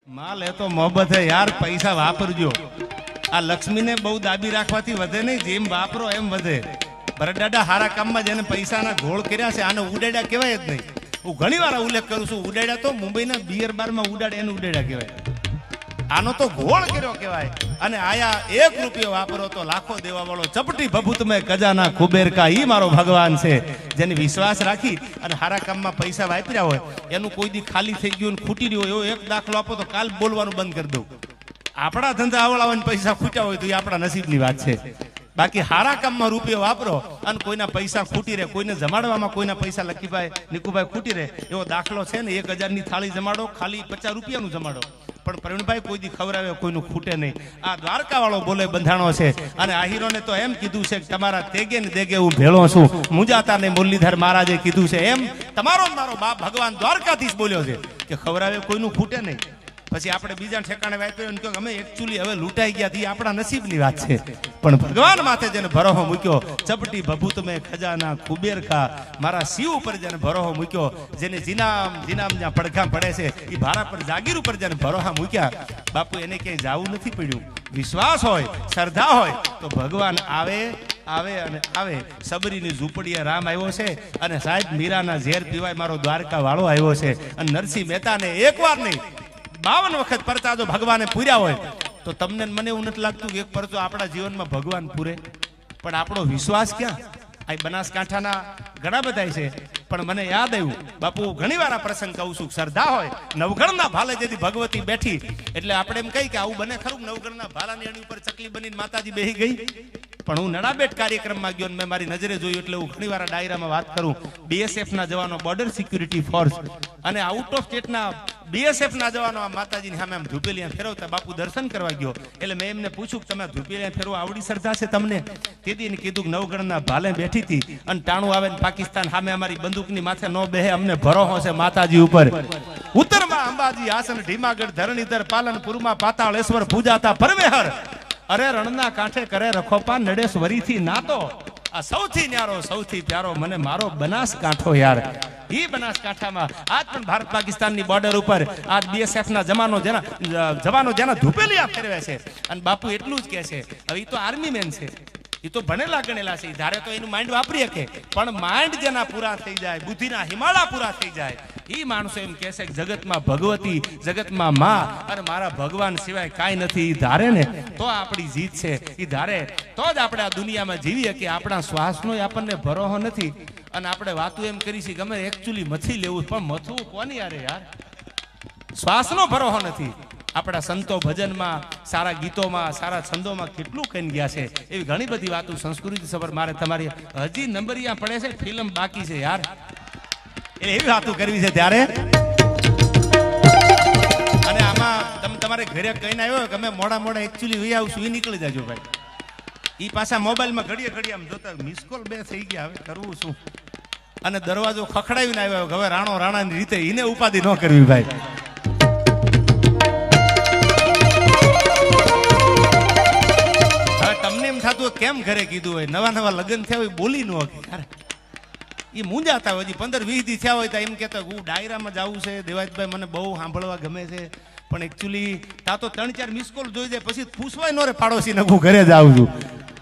માલ એ તો મોહબ્બત હે યાર, પૈસા વાપરજો. આ લક્ષ્મીને બહુ દાબી રાખવાથી વધે નહીં, જેમ વાપરો એમ વધે. ભરતદાદા હારા કામમાં જેને પૈસાના ગોળ કર્યા છે આને ઉડાડ્યા કહેવાય જ નહીં. હું ઘણી વાર ઉલ્લેખ કરું છું, ઉડાડ્યા તો મુંબઈના બિયર બારમાં ઉડાડે એને ઉડાડ્યા કહેવાય. આનો તો ગોળ કર્યો કહેવાય. અને આયા 1 રૂપિયો વાપરો તો લાખો દેવા વાળો ચપટી ભભૂત મેં કજાના કુબેર કા ઈ મારો ભગવાન છે. જેને વિશ્વાસ રાખી અને હારા કામમાં પૈસા વાપર્યા હોય એનું કોઈ દી ખાલી થઈ ગયું ખૂટી રહ્યું એવો એક દાખલો આપો તો કાલ બોલવાનું બંધ કરી દઉં. આપણા ધંધા આવડાવાને પૈસા ખૂટ્યા હોય તો એ આપણા નસીબની વાત છે. બાકી હારા કામમાં રૂપિયો વાપરો અને કોઈના પૈસા ખૂટી રહે, કોઈને જમાડવામાં કોઈના પૈસા લખીભાઈ નિકુભાઈ ખૂટી રહે એવો દાખલો છે ને. 1000ની થાળી જમાડો, ખાલી 50 રૂપિયાનું જમાડો, પણ પ્રવીણભાઈ કોઈ દી ખવડાવે કોઈનું ખૂટે નહીં. આ દ્વારકા વાળો બોલે બંધાણો છે. અને આહીરોને તો એમ કીધું છે કે તમારા તેગે ને દેગે હું ભેળો છું. મુંજાતા ને મુરલીધર મહારાજે કીધું છે એમ તમારો મારો બાપ ભગવાન દ્વારકાધીશ બોલ્યો છે કે ખવડાવે કોઈનું ખૂટે નહીં. પછી આપણે બીજા ઠેકાણે વાપર્યું કે અમે એકચ્યુઅલી હવે લૂંટાઈ ગયા હતી, આપણા નસીબની વાત છે. પણ ભગવાન માથે જેને ભરોહો મૂક્યો, ચપટી ભભૂત મેં ખજાના કુબેર કા, મારા શિવ ઉપર જેને ભરોહો મૂક્યો, જેને જીનામ જ્યાં પડઘા પડે છે એ ભારા પર જાગીર ઉપર જેને ભરોહા મૂક્યા, બાપુ એને ક્યાંય જાવું નથી પડ્યું. વિશ્વાસ હોય, શ્રદ્ધા હોય તો ભગવાન આવે અને આવે. સબરીની ઝૂંપડીએ રામ આવ્યો છે અને સાહેબ મીરાના ઝેર પીવાય મારો દ્વારકા વાળો આવ્યો છે. અને નરસિંહ મહેતાને એકવાર નહીં 52 વખત પરચા જો ભગવાને પૂર્યા હોય તો તમને મને એવું નથી લાગતું કે એક પરચો આપણા જીવનમાં ભગવાન પૂરે. પણ આપણો વિશ્વાસ ક્યાં? આ બનાસકાંઠાના ઘણા બધા છે, પણ મને યાદ આવ્યું બાપુ ઘણી વાર આ પ્રસંગ કહું છું, શ્રદ્ધા હોય નવઘણના ભાલે જેથી ભગવતી બેઠી એટલે આપણે એમ કહી કે આવું બને ખરું. નવઘણના ભાલાની એની ઉપર ચકલી બનીને માતાજી બેહી ગઈ. પણ હું નડાબેટ કાર્યક્રમમાં ગયો, મેં મારી નજરે જોયું એટલે હું ઘણી વાર આ ડાયરામાં વાત કરું. BSF ના જવાનો, બોર્ડર સિક્યુરિટી ફોર્સ, અને આઉટ ઓફ સ્ટેટના BSF ના જવાનો આ માતાજીની સામે આમ ધૂપેલિયા ફેરવતા બાપુ દર્શન કરવા ગયો. એટલે મેં એમને પૂછ્યું કે તમે ધૂપેલિયા ફેરવા આવડી શ્રદ્ધા છે તમને? તેથી એને કીધું કે નવગણના ભાલે બેઠી હતી અને ટાણું આવે ને પાકિસ્તાન સામે અમારી બંદૂકની માથે ન બેહે, અમને ભરોસો છે માતાજી ઉપર. ઉત્તરમાં અંબાજી, આસન, ઢીમાગઢ, ધરણીધર, પાલનપુરમાં પાતાળેશ્વર પૂજાતા પરમેહર, અરે રણના કાંઠે કરે રખોપા નડેશ્વરીથી નાતો. આ સૌથી ન્યારો સૌથી પ્યારો મને મારો બનાસકાંઠો યાર. ઈ બનાસકાંઠામાં આજ પણ ભારત પાકિસ્તાનની બોર્ડર ઉપર આજ BSF ના જવાનો જેના ધૂપેલિયા ફેરવે છે. અને બાપુ એટલું જ કહે છે, હવે ઈ તો આર્મી મેન છે, એ તો ભણેલા ગણેલા છે, ધારે તો એનું માઇન્ડ વાપરી શકે, પણ માઇન્ડ જેના પૂરા થઈ જાય, બુદ્ધિના હિમાળા પૂરા થઈ જાય, એ માણસો એમ કહે છે કે જગતમાં ભગવતી, જગતમાં માં અને મારા ભગવાન સિવાય કાંઈ નથી. ઈ ધારે ને તો આપણી જીત છે, ઈ ધારે તો જ આપણે આ દુનિયામાં જીવીએ. કે આપણા શ્વાસનો આપણને ભરોસો નથી. અને આપણે વાતું એમ કરી છે કે અમે એકચ્યુઅલી મથી લેવું, પણ મથવું કોની યારે યાર? શ્વાસનો ભરોસો નથી. આપણા સંતો ભજનમાં, સારા ગીતોમાં, સારા છંદોમાં કેટલું કહીને ગયા છે. એવી ઘણી બધી વાતો સંસ્કૃતિ સભર મારે તમારી હજી નંબરિયા પડે છે, ફિલ્મ બાકી છે યાર, એટલે એવી વાતો કરવી છે ત્યારે. અને આમાં તમે તમારે ઘરે કહીને આવ્યો કે અમે મોડા એકચ્યુઅલી વહી આવશું, એ નીકળી જાજો ભાઈ. એ પાછા મોબાઈલમાં ઘડીએ આમ જોતા મિસકોલ 2 થઈ ગયા, હવે કરવું શું? અને દરવાજો ખખડાવીને આવ્યો હવે રાણાની રીતે એને ઉપાધિ ન કરવી ભાઈ. તમને એમ થતું કેમ ઘરે કીધું હોય, નવા લગ્ન થયા હોય બોલી ન હોય, એ મૂંઝાતા હોય. 15-20 દી થયા હોય તો એમ કહેતા હું ડાયરામાં જાવું છે દેવાજભાઈ, મને બહુ સાંભળવા ગમે છે, પણ એકચ્યુઅલી તા તો 3-4 મિસકોલ જોઈ જાય પછી પૂછવાય ન રે પાડોશીને હું ઘરે જ આવું છું.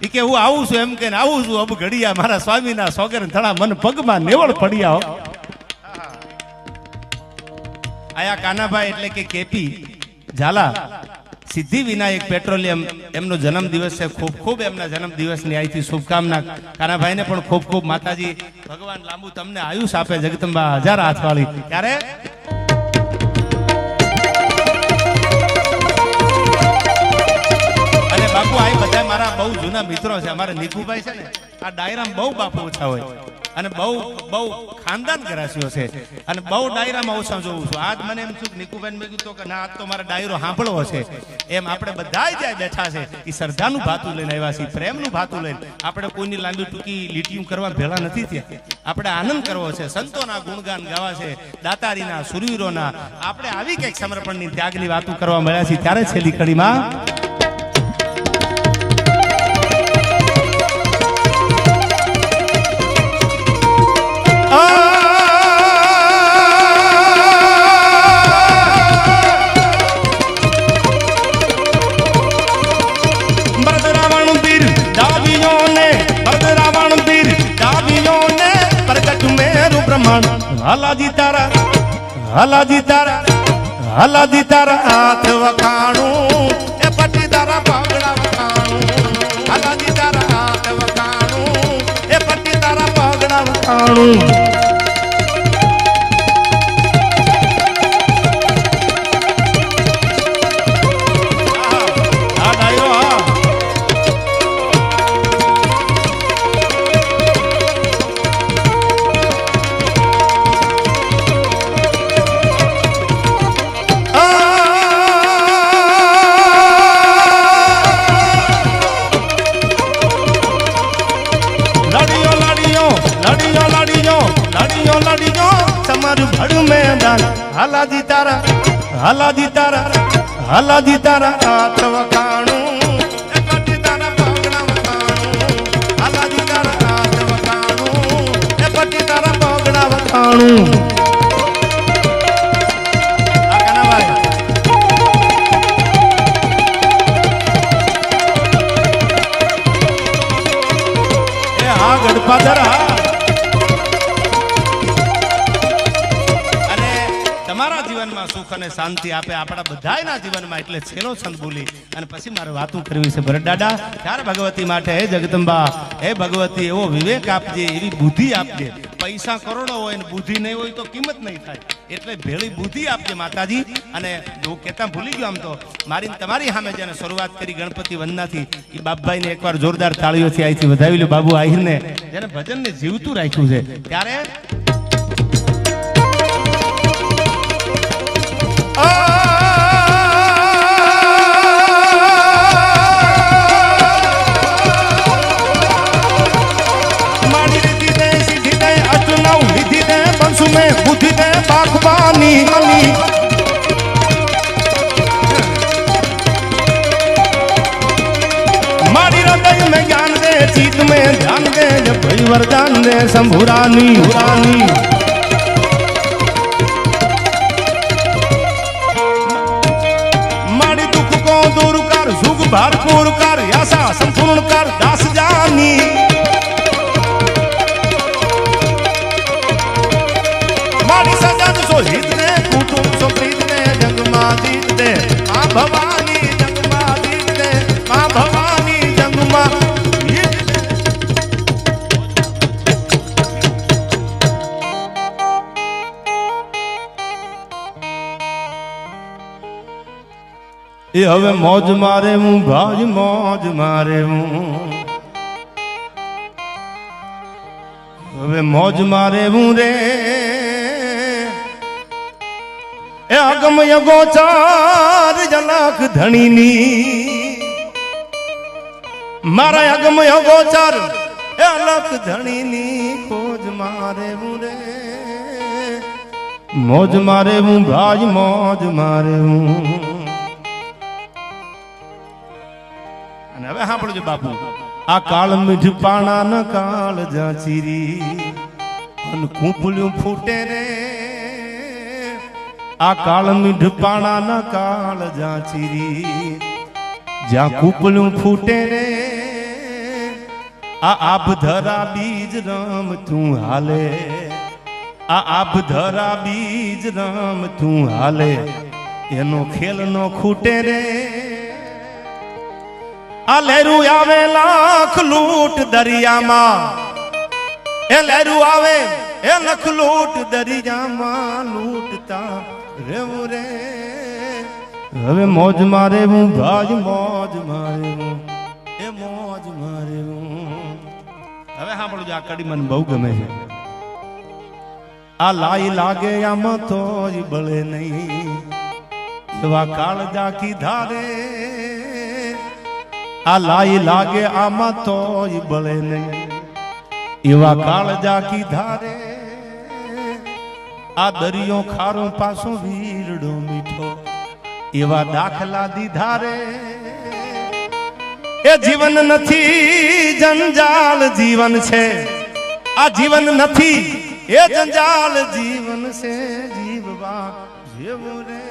એ કે હું આવું છું એમ કે આવું છું, અબ ઘડિયા મારા સ્વામીના સોગર થણા મન પગમાં નેવળ પડ્યા. આયા કાનાભાઈ એટલે કે કેપી ઝાલા, સિદ્ધિ વિનાયક પેટ્રોલિયમ, એમનો જન્મ દિવસ છે. ખૂબ એમના જન્મ દિવસની અહીંથી શુભકામના. કાનાભાઈને પણ ખૂબ માતાજી ભગવાન લાંબુ તમને આયુષ આપે, જગદંબા 1000 હાથવાળી. ત્યારે અને બાપુ આ બધા મારા બહુ જૂના મિત્રો છે. અમારા નિકુભાઈ છે ને, આ ડાયરામાં બહુ બાપુ ઓછા હોય અને બહુ ખાનદાન ગરાસીઓ છે અને બહુ ડાયરામાં ઓછા જોઉં છું. આજ મને એમ થયું નિકુભાઈ મેં કીધું કે ના આજ તો મારા ડાયરો સાંભળવો છે. એમ આપણે બધા જ્યાં બેઠા છે એ શ્રદ્ધાનું ભાતું લઈને આવ્યા છીએ, પ્રેમનું ભાતું લઈને. આપણે કોઈની લાંબી ટૂંકી લીટીઓ કરવા ભેળા નથી થયા. આપણે આનંદ કરવો છે, સંતોના ગુણગાન ગાવા છે, દાતારીના, સુરવીરોના. આપણે આવી કંઈક સમર્પણની, ત્યાગની વાતો કરવા મળ્યા છીએ. ત્યારે છેલ્લી કડીમાં હલાજી તારા હલાજી તારા હલાજી તારા હાથ વખાણું એ પટી તારા પગડા વખાણું હલાજી તારા હાથ વખાણું એ પટી તારા પગડા વખાણું હલાજી તારા હલાજી તારા હલાજી તારા હાથ વખાણું એ પટી તારા પગડા વખાણું હલાજી તારા હાથ વખાણું એ પટી તારા પગડા વખાણું આ કના ભાઈ એ હા ગડપાધરા તમારા જીવનમાં સુખ અને શાંતિ આપે આપણા બધાના જીવનમાં એટલે છેલ્લો છંદ બોલી અને પછી મારે વાતું કરવી છે ભરત દાદા ત્યારે ભગવતી માટે હે જગદંબા હે ભગવતી એવો વિવેક આપજે એવી બુદ્ધિ આપજે પૈસા કરોડો હોય ને બુદ્ધિ નહીં હોય તો કિંમત નહીં થાય એટલે ભેળી બુદ્ધિ આપજે માતાજી અને હું કહેતા ભૂલી ગયો આમ તો મારી તમારી સામે જેને શરૂઆત કરી ગણપતિ વંદનાથી એ બાપભાઈને એકવાર જોરદાર તાળીઓથી અહીંથી વધાવી લો બાબુ આહિરને જેને ભજનને જીવતું રાખ્યું છે ત્યારે बुद्धि दे बागबानी मारी हृदय में ज्ञान दे चीत में ध्यान दे जब भाई वरदान दे शंभुरानी हुरानी मारी दुख को दूर कर सुख भरपूर कर आशा संपूर्ण कर दास जानी हित ने कुटुंब सो प्रीत ने जंगमा जीत दे मां भवानी जंगमा जीत दे मां भवानी जंगमा ये हवे मौज मारे हूं भाज मौज मारे हूं हवे मौज मारे हूं रे ए अगम यगोचार जलाक धणीनी मारा अगम यगोचार ए अलख धणीनी खोज मारे मुरे मौज मारे हूं भाज मौज मारे हूं અને હવે સાંભળજો બાપુ આ કાળ મીઠ પાણા ન કાળ જાચીરી અન કૂપલ્યું ફૂટે રે आ काल मिठ पाणा न काल जाचीरी जा कूपलू फूटे रे आ आप धरा बीज राम तू हाले आ आप धरा बीज राम तू हाले एनो खेल नो खूटे रे आ लहरू आवे लाख लूट दरिया मा ए लहरू आवे ए लख लूट दरिया मा लूटता રેવું રે હવે મોજ મારે હું ભાજ મોજ મારે હું એ મોજ મારે હું હવે સાંભળજો આ કડી મને બહુ ગમે છે આ લાઈ લાગે આમાં તો જ બળે નહીં એવા કાળજા કીધા રે આ લાઈ લાગે આમાં તો જ બળે નહીં એવા કાળજા કીધા રે आ दरियो खारो पासो वीरडो मीठो एवा दाखला दीधा रे ए जीवन नथी जंजाल जीवन छे आ जीवन नथी ए जंजाल जीवन से जीववा जेवो रे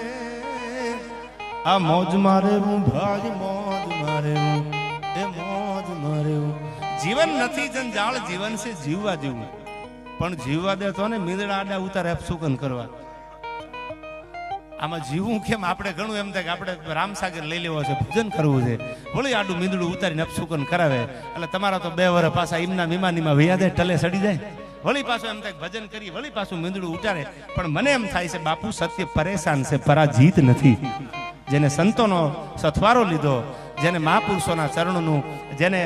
आ मौज मारे हूं भाज मौज मारे हूं ए मौज मारे हूं जीवन नथी जंजाल जीवन से जीववा जेवू પણ જીવવા દે તો ને મીંદડા આડા ઉતારે અપસુકન કરવા. આમાં જીવવું કેમ? આપણે ઘણું એમ થાય કે આપણે રામસાગર લઈ લેવો છે, ભજન કરવું છે, વળી આડું મીંદડું ઉતારીને અપસુકન કરાવે એટલે તમારા તો 2 વર્ષ પાછા ઈમના વિમાનીમાં વૈયા જાય, ટલે સડી જાય. વળી પાછું એમ થાય ભજન કરી, વળી પાછું મીંદડું ઉતારે. પણ મને એમ થાય છે બાપુ સત્ય પરેશાન છે, પરાજીત નથી. જેને સંતોનો સથવારો લીધો, જેને મહાપુરુષોના ચરણોનું જેને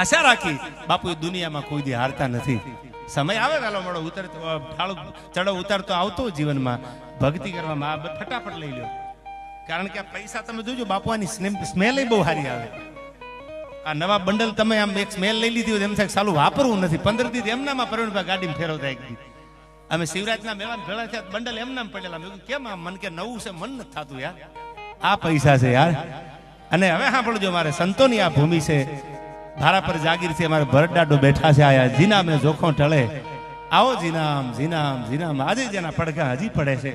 આશા રાખી, બાપુ એ દુનિયામાં કોઈ દી હારતા નથી. સમય આવે વેલો મોડો ઉતરતો ઢાળું ચડો ઉતારતો આવતો જીવનમાં ભક્તિ કરવામાં આ ફટાફટ લઈ લ્યો. કારણ કે આ પૈસા તમે જોજો બાપુ આની સ્મેલ બહુ સારી આવે. આ નવા બંડલ તમે આમ એક સ્મેલ લઈ લીધી હોય એમ થાય સાલું વાપરવું નથી. 15 દી એમનામાં પ્રવીણભાઈ ગાડીમાં ફેરવતા એક દી અમે શિવરાજના મેળા ભેળા થયા, બંડલ એમનામ પડેલા. મેં કેમ આ મન કે નવું છે, મન નથી થતું યાર. આ પૈસા છે યાર. અને હવે સાંભળજો, મારે સંતોની આ ભૂમિ છે, ધારા પર જાગીરથી અમારે ભરતડાડો બેઠા છે. આયા જીના મેં જોખો ટળે, આવો જીનામ જીનામ જીનામ. આજે જેના પડઘા હજી પડે છે.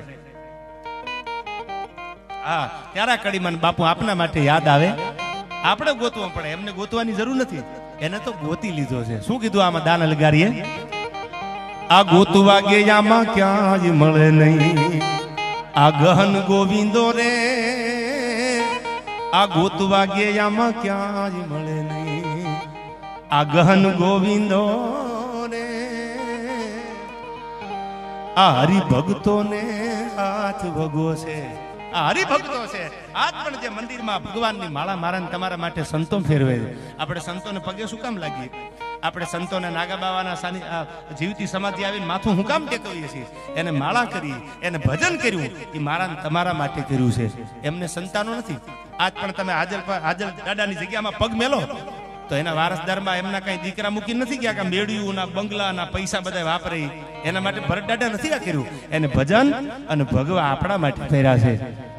હા, ત્યારે કડીમાં બાપુ આપના માટે યાદ આવે. આપણે ગોતવું પડે, એમને ગોતવાની જરૂર નથી, એને તો ગોતી લીધો છે. શું કીધું આમાં દાન અલગારીએ? આ ગોતવા ગયામાં ક્યાં જ મળે નહીં, આ ગહન ગોવિંદો રે. આ ગોતવા ગયામાં ક્યાં જ મળે નહીં, આ ગહન ગોવિંદો રે. આ હરિભક્તો ને હાથ ભગવો છે, આ હરિભક્તો છે. આજ પણ જે મંદિરમાં ભગવાનની માળા મારા તમારા માટે સંતો ફેરવે છે. આપણે સંતોને પગે શું કામ લાગીએ? આપણે સંતોને નાગા બાવાના જીવતી સમાધિ આવીને માથું હું કામ ટેકવીએ છીએ? એને માળા કરી, એને ભજન કર્યું, એ મારા તમારા માટે કર્યું છે. એમને સંતાનો નથી. આજ પણ તમે હાજર દાદાની જગ્યામાં પગ મેલો તો એના વારસદારમાં એમના કઈ દીકરા મૂકી નથી ગયા કે મેળ્યું ના બંગલા ના પૈસા બધા વાપરે. એના માટે ભરત દાદા નથી આ કર્યું, એને ભજન અને ભગવા આપણા માટે ફેર્યા છે.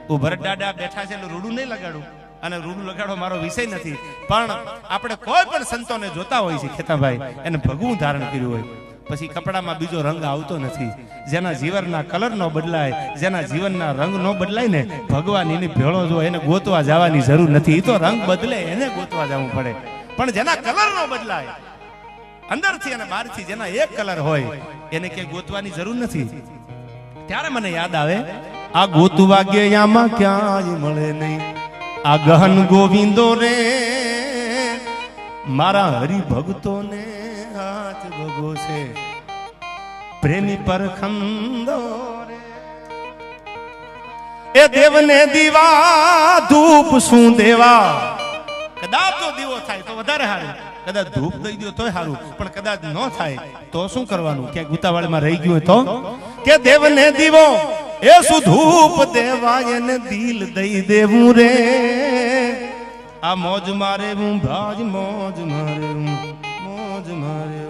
હું ભરત દાદા બેઠા છે એટલે રૂડું નહીં લગાડું, અને રૂડું લગાડો મારો વિષય નથી. પણ આપણે કોઈ પણ સંતોને જોતા હોય છે ખેતાભાઈ, એને ભગવું ધારણ કર્યું હોય, પછી કપડામાં બીજો રંગ આવતો નથી. જેના જીવનના કલર નો બદલાય, જેના જીવનના રંગ નો બદલાય ને, ભગવાન એની ભેળો જો એને ગોતવા જવાની જરૂર નથી. એ તો રંગ બદલે એને ગોતવા જવું પડે. પણ જેના કલર નો બદલાય, અંદરથી અને બહારથી જેના એક કલર હોય, એને ક્યાંય ગોતવાની જરૂર નથી. ત્યારે મને યાદ આવે, આ ગોતવા ગયામાં ક્યાં જ મળે નહીં, આ ગહન ગોવિંદો રે. મારા હરિભક્તો ને હાથ ભગો છે, પ્રેમી પરખંદો રે. એ દેવને દીવા ધૂપ શું દેવા? કદાચ જો દીવો થાય તો વધારે સારું, કદાચ ધૂપ દઈ દો તોય સારું, પણ કદાચ ન થાય તો શું કરવાનું? ક્યાંક ઉતાવળમાં રહી ગયું તો કે દેવને દીવો એ શું ધૂપ દેવાય ને દિલ દઈ દેવું રે. આ મોજ મારે હું ભાજ મોજ મારે મોજ મારે